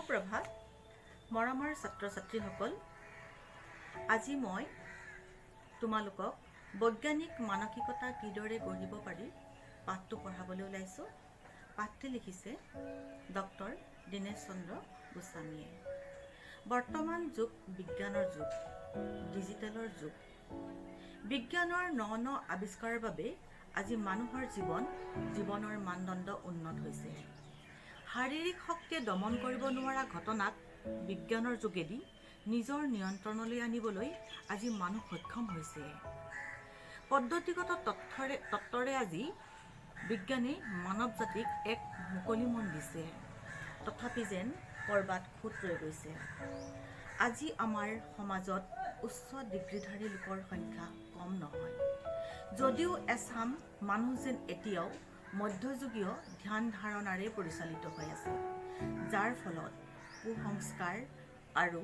সুপ্ৰভাত মৰমৰ ছাত্ৰ ছাত্ৰীসকল, আজি মই তোমালোকক বৈজ্ঞানিক মানসিকতা কিদৰে গঢ়িব পাৰি পাঠটো পঢ়াবলৈ ওলাইছোঁ। পাঠটি লিখিছে ডক্টৰ দীনেশ চন্দ্ৰ গোস্বামীয়ে। বৰ্তমান যুগ বিজ্ঞানৰ যুগ, ডিজিটেলৰ যুগ। বিজ্ঞানৰ ন আৱিষ্কাৰৰ বাবে আজি মানুহৰ জীৱনৰ মানদণ্ড উন্নত হৈছে। শাৰীৰিক শক্তিয়ে দমন কৰিব নোৱাৰা ঘটনাক বিজ্ঞানৰ যোগেদি নিজৰ নিয়ন্ত্ৰণলৈ আনিবলৈ আজি মানুহ সক্ষম হৈছে। পদ্ধতিগত তত্ত্বৰে আজি বিজ্ঞানে মানৱ জাতিক এক মুকলি মন দিছে, তথাপি যেন ক'ৰবাত খুঁত ৰৈ গৈছে। আজি আমাৰ সমাজত উচ্চ ডিগ্ৰীধাৰী লোকৰ সংখ্যা কম নহয়, যদিও এচাম মানুহ যেন এতিয়াও মধ্যযুগীয় ধ্যান ধাৰণাৰে পৰিচালিত হৈ আছে, যাৰ ফলত কুসংস্কাৰ আৰু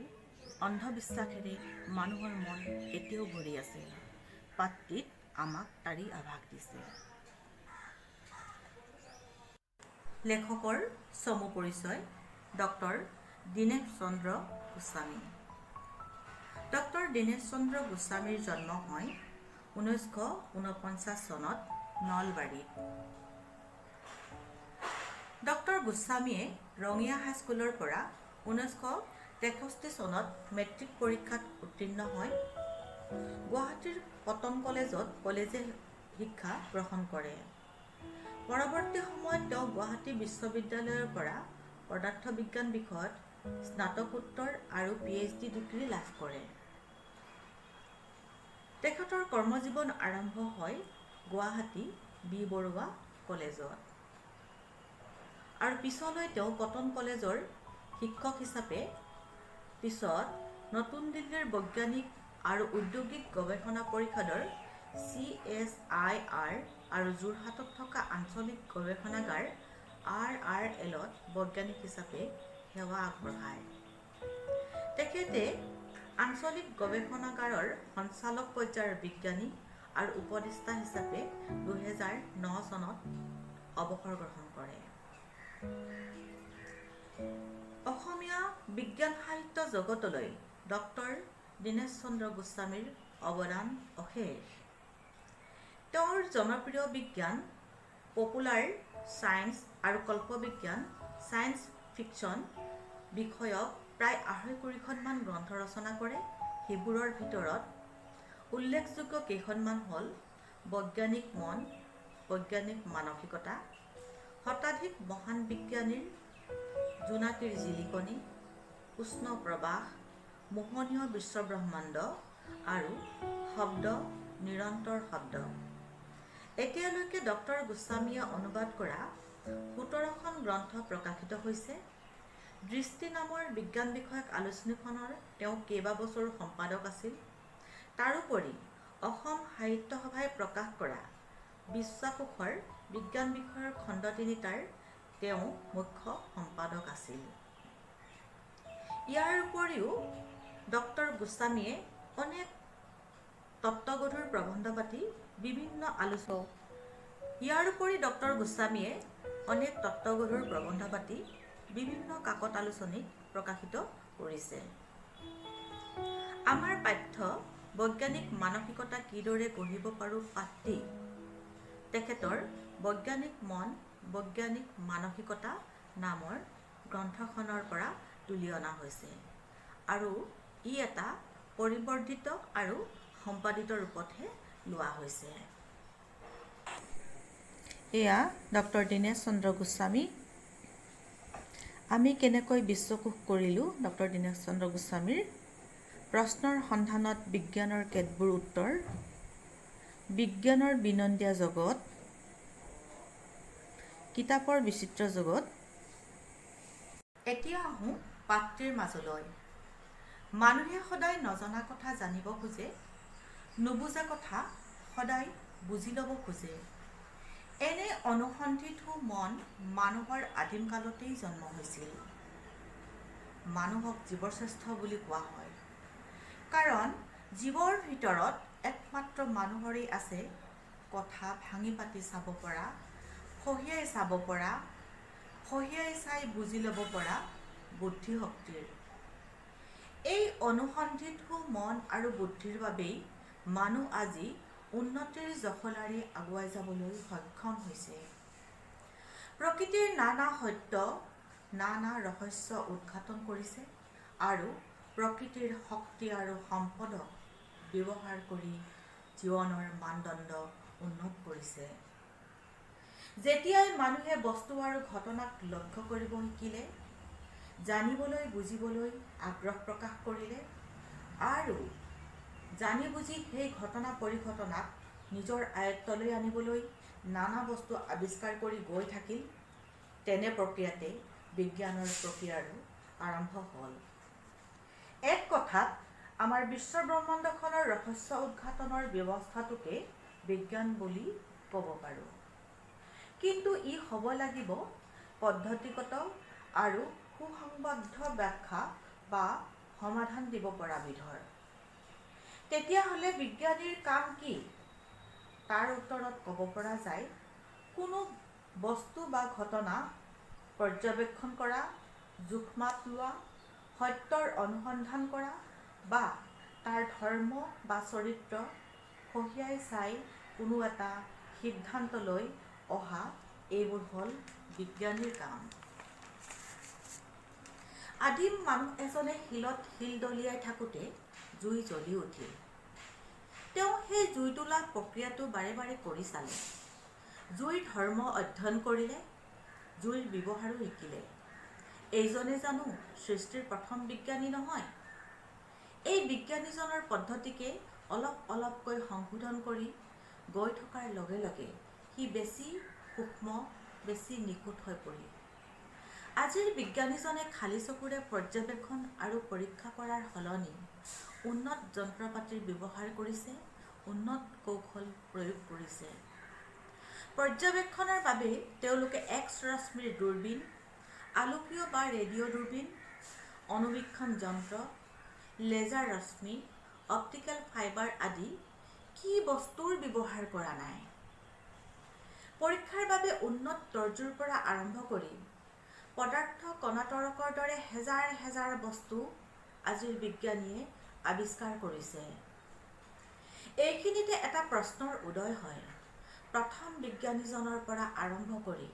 অন্ধবিশ্বাসেৰে মানুহৰ মন এতিয়াও ভৰি আছে। পাঠটিত আমাক তাৰি আভাস দিছে। লেখকৰ চমু পৰিচয় ডক্টৰ দীনেশ চন্দ্ৰ গোস্বামী। ডক্টৰ দীনেশ চন্দ্ৰ গোস্বামীৰ জন্ম হয় 1949 চনত নলবাৰীত। ডক্টৰ গোস্বামীয়ে ৰঙিয়া হাইস্কুলৰ পৰা 1963 চনত মেট্ৰিক পৰীক্ষাত উত্তীৰ্ণ হয় গুৱাহাটীৰ কটন কলেজত কলেজীয়া শিক্ষা গ্ৰহণ কৰে। পৰৱৰ্তী সময়ত তেওঁ গুৱাহাটী বিশ্ববিদ্যালয়ৰ পৰা পদাৰ্থ বিজ্ঞান বিষয়ত স্নাতকোত্তৰ আৰু PhD ডিগ্ৰী লাভ কৰে। তেখেতৰ কৰ্মজীৱন আৰম্ভ হয় গুৱাহাটী বি বৰুৱা কলেজত আৰু পিছলৈ তেওঁ কটন কলেজৰ শিক্ষক হিচাপে, পিছত নতুন দিল্লীৰ বৈজ্ঞানিক আৰু ঔদ্যোগিক গৱেষণা পৰিষদৰ CSIR আৰু যোৰহাটত থকা আঞ্চলিক গৱেষণাগাৰ RRLত বৈজ্ঞানিক হিচাপে সেৱা আগবঢ়ায়। তেখেতে আঞ্চলিক গৱেষণাগাৰৰ সঞ্চালক পৰ্যায়ৰ বিজ্ঞানী আৰু উপদেষ্টা হিচাপে 2009 চনত অৱসৰ গ্ৰহণ কৰে। অসমীয়া বিজ্ঞান সাহিত্য জগতলৈ ডক্টৰ দীনেশ চন্দ্ৰ গোস্বামীৰ অৱদান অশেষ। তেওঁৰ জনপ্ৰিয় বিজ্ঞান, পপুলাৰ ছায়েন্স আৰু কল্পবিজ্ঞান ছায়েন্স ফিকশ্যন বিষয়ক প্ৰায় 250খনমান গ্ৰন্থ ৰচনা কৰে। সেইবোৰৰ ভিতৰত উল্লেখযোগ্য কেইখনমান হ'ল বৈজ্ঞানিক মন, বৈজ্ঞানিক মানসিকতা, শতাধিক মহান বিজ্ঞানীৰ জোনাকীৰ জিলিকনি, উষ্ণ প্ৰবাহ, মোহনীয় বিশ্বব্ৰহ্মাণ্ড আৰু শব্দ, নিৰন্তৰ শব্দ। এতিয়ালৈকে ডক্টৰ গোস্বামীয়ে অনুবাদ কৰা 17খন গ্ৰন্থ প্ৰকাশিত হৈছে। দৃষ্টি নামৰ বিজ্ঞান বিষয়ক আলোচনীখনৰ তেওঁ কেইবাবছৰো সম্পাদক আছিল। তাৰোপৰি অসম সাহিত্য সভাই প্ৰকাশ কৰা বিশ্বাকোষৰ বিজ্ঞান বিষয়ৰ খণ্ড 3টাৰ তেওঁ মুখ্য সম্পাদক আছিল। ইয়াৰ উপৰিও ডক্টৰ গোস্বামীয়ে অনেক তত্ত্বগধুৰ প্ৰবন্ধ পাতি বিভিন্ন কাকত আলোচনীত প্ৰকাশিত কৰিছে। আমাৰ পাঠ্য বৈজ্ঞানিক মানসিকতা কিদৰে গঢ়িব পাৰোঁ পাঠটি তেখেতৰ বৈজ্ঞানিক মন, বৈজ্ঞানিক মানসিকতা নামৰ গ্ৰন্থখনৰ পৰা তুলি অনা হৈছে আৰু ই এটা পৰিৱৰ্ধিত আৰু সম্পাদিত ৰূপতহে লোৱা হৈছে। এয়া ডক্টৰ দীনেশ চন্দ্ৰ গোস্বামী। আমি কেনেকৈ বিশ্বকোষ কৰিলোঁ ডক্টৰ দীনেশ চন্দ্ৰ গোস্বামীৰ। প্ৰশ্নৰ সন্ধানত বিজ্ঞানৰ কেতবোৰ উত্তৰ, বিজ্ঞানৰ বিনন্দীয়া জগত, কিতাপৰ বিচিত্ৰ জগত। এতিয়া আহোঁ পাঠটিৰ মাজলৈ। মানুহে সদায় নজনা কথা জানিব খোজে, নুবুজা কথা সদায় বুজি ল'ব খোজে। এনে অনুসন্ধিৎসু মন মানুহৰ আদিম কালতেই জন্ম হৈছিল। মানুহক জীৱৰ শ্ৰেষ্ঠ বুলি কোৱা হয়, কাৰণ জীৱৰ ভিতৰত একমাত্ৰ মানুহৰেই আছে কথা ভাঙি পাতি চাব পৰা, ফঁহিয়াই চাব পৰা, ফঁহিয়াই চাই বুজি ল'ব পৰা বুদ্ধিশক্তিৰ। এই অনুসন্ধিৎসু মন আৰু বুদ্ধিৰ বাবেই মানুহ আজি উন্নতিৰ জখলাৰে আগুৱাই যাবলৈ সক্ষম হৈছে। প্ৰকৃতিৰ নানা সত্য, নানা ৰহস্য উদ্ঘাটন কৰিছে আৰু প্ৰকৃতিৰ শক্তি আৰু সম্পদক ব্যৱহাৰ কৰি জীৱনৰ মানদণ্ড উন্নত কৰিছে। যেতিয়াই মানুহে বস্তু আৰু ঘটনাক লক্ষ্য কৰিব শিকিলে, জানিবলৈ বুজিবলৈ আগ্ৰহ প্ৰকাশ কৰিলে আৰু জানি বুজি সেই ঘটনা পৰিঘটনাক নিজৰ আয়ত্তলৈ আনিবলৈ নানা বস্তু আৱিষ্কাৰ কৰি গৈ থাকিল, তেনে প্ৰক্ৰিয়াতে বিজ্ঞানৰ প্ৰক্ৰিয়াৰো আৰম্ভ হ'ল। এক কথাত আমাৰ বিশ্বব্ৰহ্মাণ্ডখনৰ ৰহস্য উদ্ঘাটনৰ ব্যৱস্থাটোকে বিজ্ঞান বুলি ক'ব পাৰোঁ। কিন্তু ই হ'ব লাগিব পদ্ধতিগত আৰু সুসংবদ্ধ ব্যাখ্যা বা সমাধান দিব পৰা বিধৰ। তেতিয়াহ'লে বিজ্ঞানীৰ কাম কি? তাৰ উত্তৰত ক'ব পৰা যায়, কোনো বস্তু বা ঘটনা পৰ্যবেক্ষণ কৰা, জোখ-মাপ লোৱা, সত্যৰ অনুসন্ধান কৰা বা তাৰ ধৰ্ম বা চৰিত্ৰ সহিয়াই চাই কোনো এটা সিদ্ধান্তলৈ অহা, এইবোৰ হ'ল বিজ্ঞানীৰ কাম। আদিম মানুহ এজনে শিলত শিল দলিয়াই থাকোঁতে জুই জ্বলি উঠিল। তেওঁ সেই জুই তোলা প্ৰক্ৰিয়াটো বাৰে বাৰে কৰি চালে। জুইৰ ধৰ্ম অধ্যয়ন কৰিলে, জুইৰ ব্যৱহাৰো শিকিলে। এইজনে জানো সৃষ্টিৰ প্ৰথম বিজ্ঞানী নহয়? এই বিজ্ঞানীজনৰ পদ্ধতিকে অলপ অলপকৈ সংশোধন কৰি গৈ থকাৰ লগে লগে সি বেছি সূক্ষ্ম, বেছি নিখুঁত হৈ পৰিল। আজিৰ বিজ্ঞানীজনে খালী চকুৰে পৰ্যবেক্ষণ আৰু পৰীক্ষা কৰাৰ সলনি উন্নত যন্ত্ৰ-পাতিৰ ব্যৱহাৰ কৰিছে, উন্নত কৌশল প্ৰয়োগ কৰিছে। পৰ্যবেক্ষণৰ বাবে তেওঁলোকে এক্স ৰশ্মিৰ দূৰবীণ, আলোকীয় বা ৰেডিঅ' দূৰবীণ, অণুবীক্ষণ যন্ত্ৰ, লেজাৰ ৰশ্মি, অপ্টিকেল ফাইবাৰ আদি কি বস্তুৰ ব্যৱহাৰ কৰা নাই। পৰীক্ষাৰ বাবে উন্নত তৰ্জুৰ পৰা আৰম্ভ কৰি পদাৰ্থ কণা-তৰকৰ দৰে হেজাৰ হেজাৰ বস্তু আজিৰ বিজ্ঞানীয়ে আৱিষ্কাৰ কৰিছে। এইখিনিতে এটা প্ৰশ্নৰ উদয় হয়, প্ৰথম বিজ্ঞানীজনৰ পৰা আৰম্ভ কৰি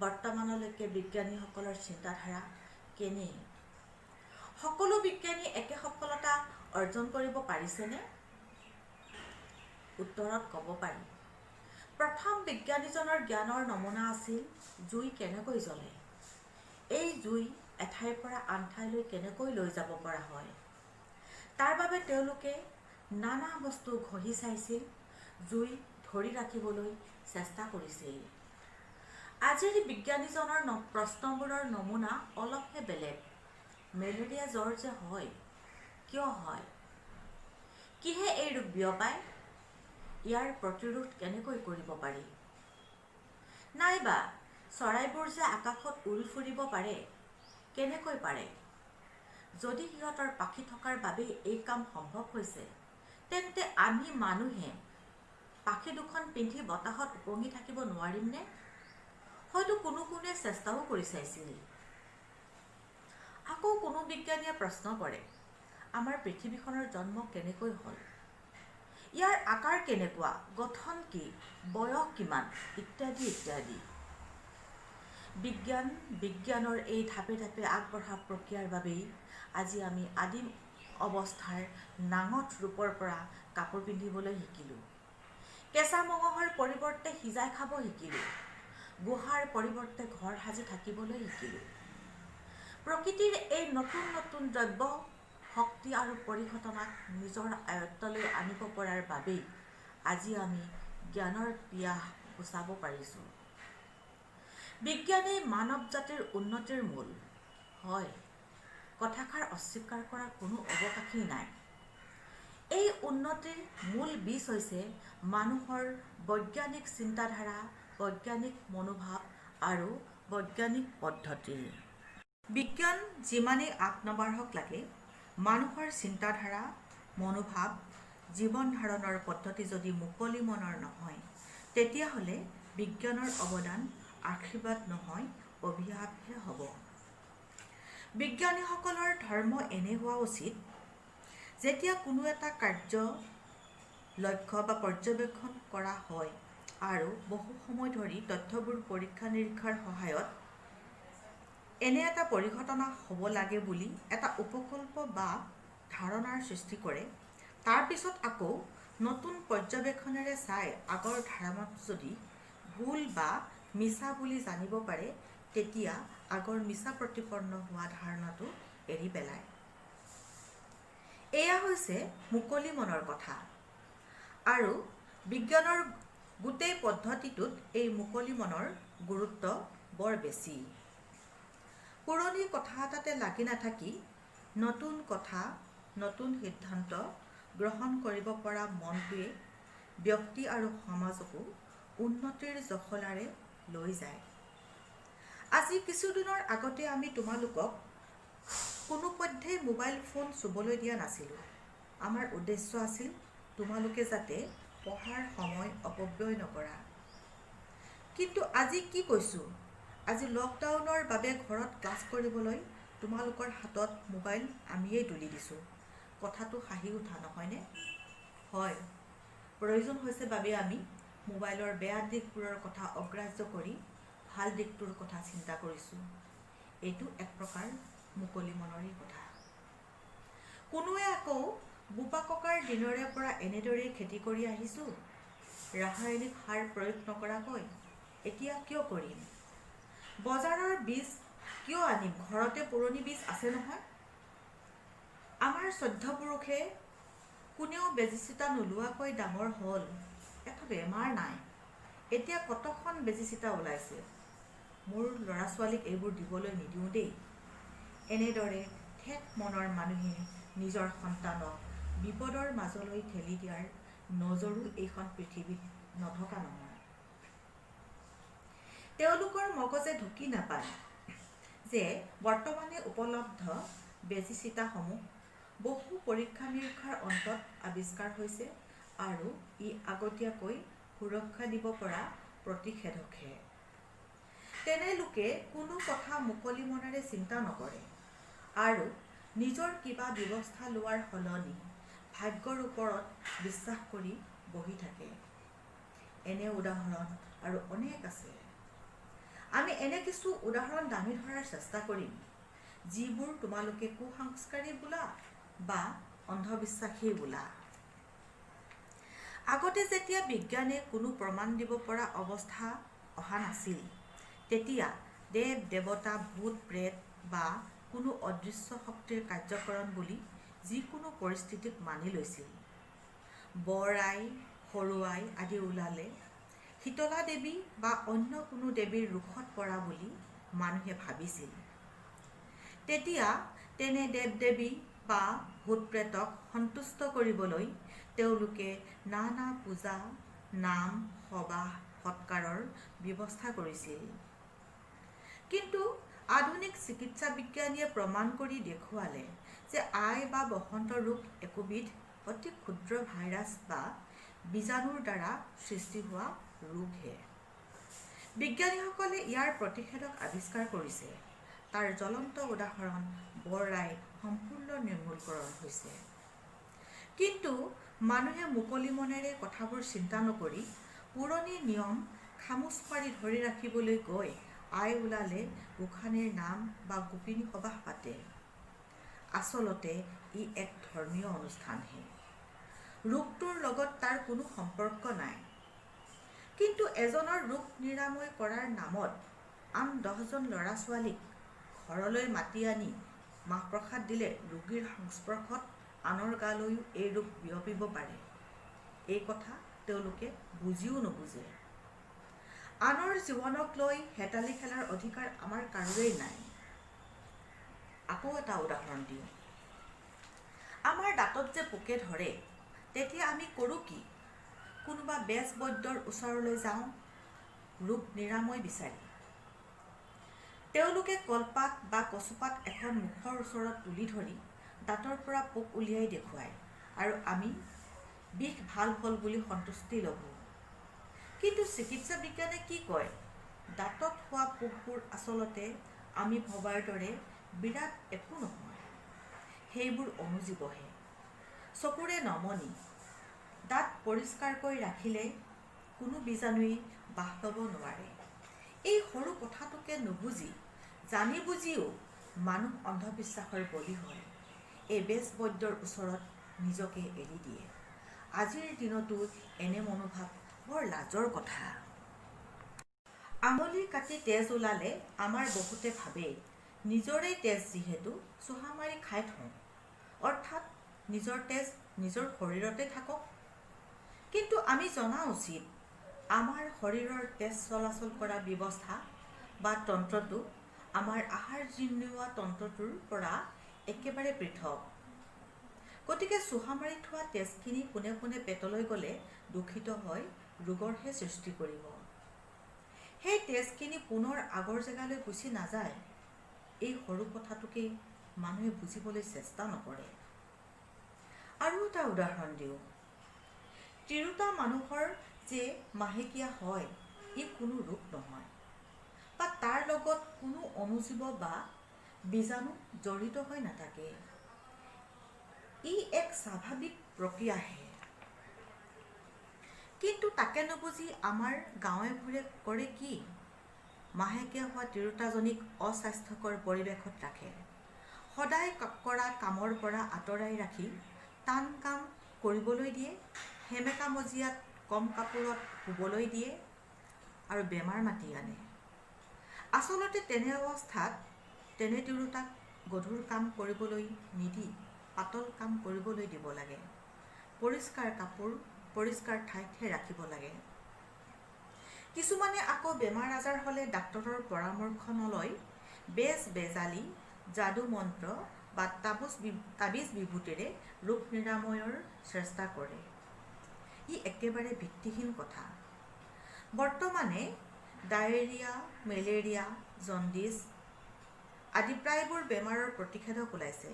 বৰ্তমানলৈকে বিজ্ঞানীসকলৰ চিন্তাধাৰা কেনে? সকলো বিজ্ঞানী একে সফলতা অৰ্জন কৰিব পাৰিছেনে? উত্তৰত ক'ব পাৰি, প্ৰথম বিজ্ঞানীজনৰ জ্ঞানৰ নমুনা আছিল জুই কেনেকৈ জ্বলে, এই জুই এঠাইৰ পৰা আন ঠাইলৈ কেনেকৈ লৈ যাব পৰা হয়। তাৰ বাবে তেওঁলোকে নানা বস্তু ঘঁহি চাইছিল, জুই ধৰি ৰাখিবলৈ চেষ্টা কৰিছিল। আজিৰ বিজ্ঞানীজনৰ প্ৰশ্নবোৰৰ নমুনা অলপহে বেলেগ। মেলেৰিয়া জ্বৰ যে হয়, কিয় হয়? কিহে এই ৰোগ বিয়পায়? ইয়াৰ প্ৰতিৰোধ কেনেকৈ কৰিব পাৰি? নাইবা চৰাইবোৰ যে আকাশত উৰি ফুৰিব পাৰে, কেনেকৈ পাৰে? যদি সিহঁতৰ পাখি থকাৰ বাবেই এই কাম সম্ভৱ হৈছে, তেন্তে আমি মানুহে পাখি দুখন পিন্ধি বতাহত উপঙি থাকিব নোৱাৰিমনে? হয়তো কোনোৱে চেষ্টাও কৰি চাইছিল। আকৌ কোনো বিজ্ঞানীয়ে প্ৰশ্ন কৰে, আমাৰ পৃথিৱীখনৰ জন্ম কেনেকৈ হ'ল? ইয়াৰ আকাৰ কেনেকুৱা, গঠন কি, বয়স কিমান, ইত্যাদি ইত্যাদি। বিজ্ঞানৰ এই ধাপে ধাপে আগবঢ়া প্ৰক্ৰিয়াৰ বাবেই আজি আমি আদিম অৱস্থাৰ নাঙঠ ৰূপৰ পৰা কাপোৰ পিন্ধিবলৈ শিকিলোঁ, কেঁচা মঙহৰ পৰিৱৰ্তে সিজাই খাব শিকিলোঁ, গুহাৰ পৰিৱৰ্তে ঘৰ সাজি থাকিবলৈ শিকিলোঁ। প্ৰকৃতিৰ এই নতুন নতুন দ্ৰব্য, শক্তি আৰু পৰিঘটনাক নিজৰ আয়ত্তলৈ আনিব পৰাৰ বাবেই আজি আমি জ্ঞানৰ পিয়াহ গুচাব পাৰিছোঁ। বিজ্ঞানেই মানৱ জাতিৰ উন্নতিৰ মূল। হয়, কথাষাৰ অস্বীকাৰ কৰাৰ কোনো অৱকাশেই নাই। এই উন্নতিৰ মূল বীজ হৈছে মানুহৰ বৈজ্ঞানিক চিন্তাধাৰা, বৈজ্ঞানিক মনোভাৱ আৰু বৈজ্ঞানিক পদ্ধতি। বিজ্ঞান যিমানেই আগ নবাঢ়ক লাগে, মানুহৰ চিন্তাধাৰা, মনোভাৱ, জীৱন ধাৰণৰ পদ্ধতি যদি মুকলি মনৰ নহয়, তেতিয়াহ'লে বিজ্ঞানৰ অৱদান আশীৰ্বাদ নহয়, অভিশাপহে হ'ব। বিজ্ঞানীসকলৰ ধৰ্ম এনে হোৱা উচিত, যেতিয়া কোনো এটা কাৰ্য লক্ষ্য বা পৰ্যবেক্ষণ কৰা হয় আৰু বহু সময় ধৰি তথ্যবোৰ পৰীক্ষা নিৰীক্ষাৰ সহায়ত এনে এটা পৰিঘটনা হ'ব লাগে বুলি এটা উপকল্প বা ধাৰণাৰ সৃষ্টি কৰে, তাৰ পিছত আকৌ নতুন পৰ্যবেক্ষণেৰে চাই আগৰ ধাৰণাটো যদি ভুল বা মিছা বুলি জানিব পাৰে, তেতিয়া আগৰ মিছা প্ৰতিপন্ন হোৱা ধাৰণাটো এৰি পেলায়। এয়া হৈছে মুকলি মনৰ কথা, আৰু বিজ্ঞানৰ গোটেই পদ্ধতিটোত এই মুকলি মনৰ গুৰুত্ব বৰ বেছি। পুৰণি কথা এটাতে লাগি নাথাকি নতুন কথা, নতুন সিদ্ধান্ত গ্ৰহণ কৰিব পৰা মনটোৱে ব্যক্তি আৰু সমাজকো উন্নতিৰ জখলাৰে লৈ যায়। আজি কিছুদিনৰ আগতে আমি তোমালোকক কোনোপধ্যেই মোবাইল ফোন চুবলৈ দিয়া নাছিলোঁ। আমাৰ উদ্দেশ্য আছিল তোমালোকে যাতে পঢ়াৰ সময় অপব্যয় নকৰা। কিন্তু আজি কি কৈছোঁ, আজি লকডাউনৰ বাবে ঘৰত ক্লাছ কৰিবলৈ তোমালোকৰ হাতত মোবাইল আমিয়েই তুলি দিছোঁ। কথাটো হাঁহি উঠা নহয়নে? হয়, প্ৰয়োজন হৈছে বাবে আমি মোবাইলৰ বেয়া দিশবোৰৰ কথা অগ্ৰাহ্য কৰি ভাল দিশটোৰ কথা চিন্তা কৰিছোঁ। এইটো এক প্ৰকাৰ মুকলি মনৰেই কথা। কোনোৱে আকৌ বোপা ককাৰ দিনৰে পৰা এনেদৰেই খেতি কৰি আহিছোঁ, ৰাসায়নিক সাৰ প্ৰয়োগ নকৰাকৈ। এতিয়া কিয় কৰিম? বজাৰৰ বীজ কিয় আনিম? ঘৰতে পুৰণি বীজ আছে নহয়। আমাৰ শ্ৰদ্ধ পুৰুষে কোনেও বেজী চিটা নোলোৱাকৈ ডাঙৰ হ'ল, এটা বেমাৰ নাই। এতিয়া কতখন বেজী চিটা ওলাইছে। মোৰ ল'ৰা ছোৱালীক এইবোৰ দিবলৈ নিদিওঁ দেই। এনেদৰে ঠেক মনৰ মানুহে নিজৰ সন্তানক বিপদৰ মাজলৈ ঠেলি দিয়াৰ নজৰো এইখন পৃথিৱীত নথকা নহয়। তেওঁলোকৰ মগজে ঢুকি নাপায় যে বৰ্তমানে উপলব্ধ বেজী চিটাসমূহ বহু পৰীক্ষা নিৰীক্ষাৰ অন্তত আৱিষ্কাৰ হৈছে আৰু ই আগতীয়াকৈ সুৰক্ষা দিব পৰা প্ৰতিষেধকহে। তেনে লোকে কোনো কথা মুকলি মনেৰে চিন্তা নকৰে আৰু নিজৰ কিবা ব্যৱস্থা লোৱাৰ সলনি ভাগ্যৰ ওপৰত বিশ্বাস কৰি বহি থাকে। এনে উদাহৰণ আৰু অনেক আছে। আমি এনে কিছু উদাহৰণ দাঙি ধৰাৰ চেষ্টা কৰিম, যিবোৰ তোমালোকে কুসংস্কাৰী বোলা বা অন্ধবিশ্বাসী বোলা। আগতে যেতিয়া বিজ্ঞানে কোনো প্ৰমাণ দিব পৰা অৱস্থা অহা নাছিল, তেতিয়া দেৱ দেৱতা, ভূত প্ৰেত বা কোনো অদৃশ্য শক্তিৰ কাৰ্যকৰণ বুলি যিকোনো পৰিস্থিতিক মানি লৈছিল। বৰ আই, সৰু আই আদি ওলালে শীতলা দেৱী বা অন্য কোনো দেৱীৰ ৰোষত পৰা বুলি মানুহে ভাবিছিল। তেতিয়া তেনে দেৱ দেৱী বা ভূত প্ৰেতক সন্তুষ্ট কৰিবলৈ তেওঁলোকে নানা পূজা, নাম, সবাহ সৎকাৰৰ ব্যৱস্থা কৰিছিল। কিন্তু আধুনিক চিকিৎসা বিজ্ঞানীয়ে প্ৰমাণ কৰি দেখুৱালে যে আই বা বসন্ত ৰোগ একোবিধ অতি ক্ষুদ্ৰ ভাইৰাছ বা বীজাণুৰ দ্বাৰা সৃষ্টি হোৱা ৰোগহে। বিজ্ঞানীসকলে ইয়াৰ প্ৰতিষেধক আৱিষ্কাৰ কৰিছে। তাৰ জ্বলন্ত উদাহৰণ বৰ আই সম্পূৰ্ণ নিৰ্মূলকৰণ হৈছে। কিন্তু মানুহে মুকলি মনেৰে কথাবোৰ চিন্তা নকৰি পুৰণি নিয়ম খামোচ মাৰি ধৰি ৰাখিবলৈ গৈ আই ওলালে গোসাঁনীৰ নাম বা গোপিনী সবাহ পাতে। আচলতে ই এক ধৰ্মীয় অনুষ্ঠানহে। ৰোগটোৰ লগত তাৰ কোনো সম্পৰ্ক নাই। কিন্তু এজনৰ ৰোগ নিৰাময় কৰাৰ নামত আন 10জন ল'ৰা ছোৱালীক ঘৰলৈ মাতি আনি মাহ প্ৰসাদ দিলে ৰোগীৰ সংস্পৰ্শত আনৰ গালৈও এই ৰোগ বিয়পিব পাৰে। এই কথা তেওঁলোকে বুজিও নুবুজে। আনৰ জীৱনক লৈ হেতালি খেলাৰ অধিকাৰ আমাৰ কাৰোৰেই নাই। আকৌ এটা উদাহৰণ দিওঁ। আমাৰ দাঁতত যে পোকে ধৰে, তেতিয়া আমি কৰোঁ কি? কোনোবা বেজ বৈদ্যৰ ওচৰলৈ যাওঁ ৰোগ নিৰাময় বিচাৰি। তেওঁলোকে কলপাত বা কচুপাত এখন মুখৰ ওচৰত তুলি ধৰি দাঁতৰ পৰা পোক উলিয়াই দেখুৱায় আৰু আমি বিষ ভাল হ'ল বুলি সন্তুষ্টি ল'ব। কিন্তু চিকিৎসা বিজ্ঞানে কি কয়? দাঁতত হোৱা পোকবোৰ আচলতে আমি ভবাৰ দৰে বিৰাট একো নহয়, সেইবোৰ অনুজীৱহে। চকুৰে নমনি দাঁত পৰিষ্কাৰকৈ ৰাখিলে কোনো বীজাণুৱে বাস ল'ব নোৱাৰে। এই সৰু কথাটোকে নুবুজি জানি বুজিও মানুহ অন্ধবিশ্বাসৰ বলি হয়। এই বেজ বৈদ্যৰ ওচৰত নিজকে এৰি দিয়ে। আজিৰ দিনতো এনে মনোভাৱ বৰ লাজৰ কথা। আঙুলি কাটি তেজ ওলালে আমাৰ বহুতে ভাবে নিজৰে তেজ যিহেতু চুহা মাৰি খাই থওঁ, অৰ্থাৎ নিজৰ তেজ নিজৰ শৰীৰতে থাকক। কিন্তু আমি জনা উচিত আমাৰ শৰীৰৰ তেজ চলাচল কৰা ব্যৱস্থা বা তন্ত্ৰটো আমাৰ আহাৰ জিৰ্ণোৱা তন্ত্ৰটোৰ পৰা একেবাৰে পৃথক। গতিকে চুহা মাৰি থোৱা তেজখিনি পোনে পোনে পেটলৈ গ'লে দূষিত হৈ ৰোগৰহে সৃষ্টি কৰিব। সেই তেজখিনি পুনৰ আগৰ জেগালৈ গুচি নাযায়। এই সৰু কথাটোকেই মানুহে বুজিবলৈ চেষ্টা নকৰে। আৰু এটা উদাহৰণ দিওঁ। তিৰোতা মানুহৰ যে মাহেকীয়া হয়, ই কোনো ৰোগ নহয় বা তাৰ লগত কোনো অনুজীৱ বা বীজাণু জড়িত হৈ নাথাকে। ই এক স্বাভাৱিক প্ৰক্ৰিয়াহে। কিন্তু তাকে নুবুজি আমাৰ গাঁৱে ভূঞে কৰে কি? মাহেকীয়া হোৱা তিৰোতাজনীক অস্বাস্থ্যকৰ পৰিৱেশত ৰাখে। সদায় কৰা কামৰ পৰা আঁতৰাই ৰাখি টান কাম কৰিবলৈ দিয়ে, সেমেকা মজিয়াত কম কাপোৰত শুবলৈ দিয়ে আৰু বেমাৰ মাতি আনে। আচলতে তেনে অৱস্থাত তেনে তিৰোতাক গধুৰ কাম কৰিবলৈ নিদি পাতল কাম কৰিবলৈ দিব লাগে। পৰিষ্কাৰ কাপোৰ পৰিষ্কাৰ ঠাইতহে ৰাখিব লাগে। কিছুমানে আকৌ বেমাৰ আজাৰ হ'লে ডাক্তৰৰ পৰামৰ্শ নলয় বেজ বেজালি, যাদু মন্ত্ৰ বা তাবিজ বিভূতিৰে ৰোগ নিৰাময়ৰ চেষ্টা কৰে। ই একেবাৰে ভিত্তিহীন কথা। বৰ্তমানে ডায়েৰিয়া, মেলেৰিয়া, জণ্ডিছ আদি প্ৰায়বোৰ বেমাৰৰ প্ৰতিষেধক ওলাইছে।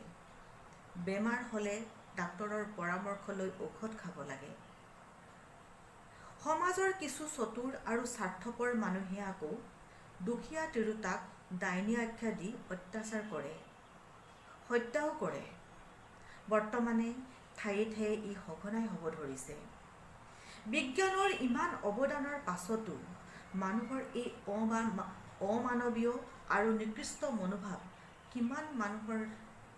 বেমাৰ হ'লে ডাক্তৰৰ পৰামৰ্শ লৈ ঔষধ খাব লাগে। সমাজৰ কিছু চতুৰ আৰু স্বাৰ্থপৰ মানুহে আকৌ দুখীয়া তিৰোতাক ডাইনী আখ্যা দি অত্যাচাৰ কৰে, হত্যাও কৰে। বৰ্তমানে ঠায়ে ঠায়ে ই সঘনাই হ'ব ধৰিছে। বিজ্ঞানৰ ইমান অৱদানৰ পাছতো মানুহৰ এই অমানৱীয় আৰু নিকৃষ্ট মনোভাৱ কিমান মানুহৰ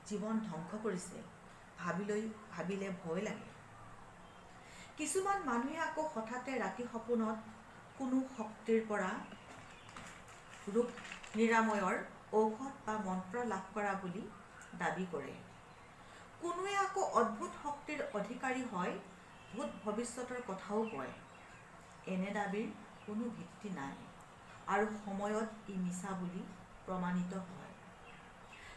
জীৱন ধ্বংস কৰিছে ভাবিলে ভয় লাগে। কিছুমান মানুহে আকৌ হঠাতে ৰাতি সপোনত কোনো শক্তিৰ পৰা ৰোগ নিৰাময়ৰ ঔষধ বা মন্ত্ৰ লাভ কৰা বুলি দাবী কৰে। কোনোৱে আকৌ অদ্ভুত শক্তিৰ অধিকাৰী হয় ভূত ভৱিষ্যতৰ কথাও কয়। এনে দাবীৰ কোনো ভিত্তি নাই আৰু সময়ত ই মিছা বুলি প্ৰমাণিত হয়।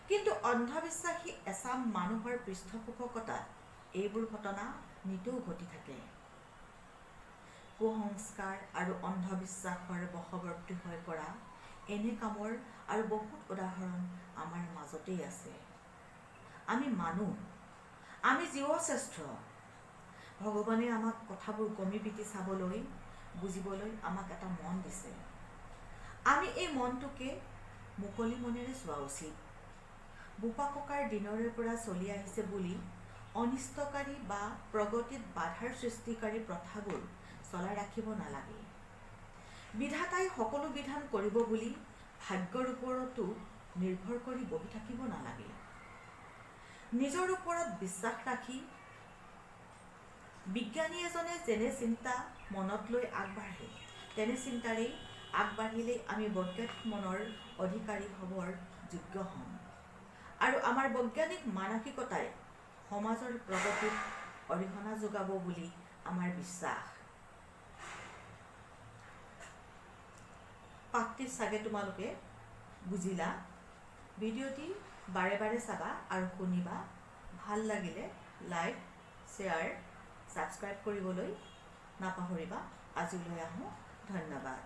কিন্তু অন্ধবিশ্বাসী এচাম মানুহৰ পৃষ্ঠপোষকতাত এইবোৰ ঘটনা নিতৌ ঘটি থাকে। কুসংস্কাৰ আৰু অন্ধবিশ্বাসৰ বশৱৰ্তী হৈ কৰা এনে কামৰ আৰু বহুত উদাহৰণ আমাৰ মাজতেই আছে। আমি মানুহ, আমি জীৱশ্ৰেষ্ঠ। ভগৱানে আমাক কথাবোৰ গমি পিটি চাবলৈ, বুজিবলৈ আমাক এটা মন দিছে। আমি এই মনটোকে মুকলি মনেৰে চোৱা উচিত। বোপা ককাৰ দিনৰে পৰা চলি আহিছে বুলি অনিষ্টকাৰী বা প্ৰগতিত বাধাৰ সৃষ্টিকাৰী প্ৰথাবোৰ চলাই ৰাখিব নালাগে। বিধাতাই সকলো বিধান কৰিব বুলি ভাগ্যৰ ওপৰতো নিৰ্ভৰ কৰি বহি থাকিব নালাগে। নিজৰ ওপৰত বিশ্বাস ৰাখি বিজ্ঞানী এজনে যেনে চিন্তা মনত লৈ আগবাঢ়ে, তেনে চিন্তাৰেই আগবাঢ়িলেই আমি বৈজ্ঞানিক মনৰ অধিকাৰী হ'বৰ যোগ্য হ'ম আৰু আমাৰ বৈজ্ঞানিক মানসিকতাই সমাজৰ প্ৰগতিত অৰিহণা যোগাব বুলি আমাৰ বিশ্বাস। পাঠটি চাগে তোমালোকে বুজিলা। ভিডিঅ'টি বাৰে বাৰে চাবা আৰু শুনিবা। ভাল লাগিলে লাইক, শ্বেয়াৰ, ছাবস্ক্ৰাইব কৰিবলৈ নাপাহৰিবা। আজিলৈ আহোঁ। ধন্যবাদ।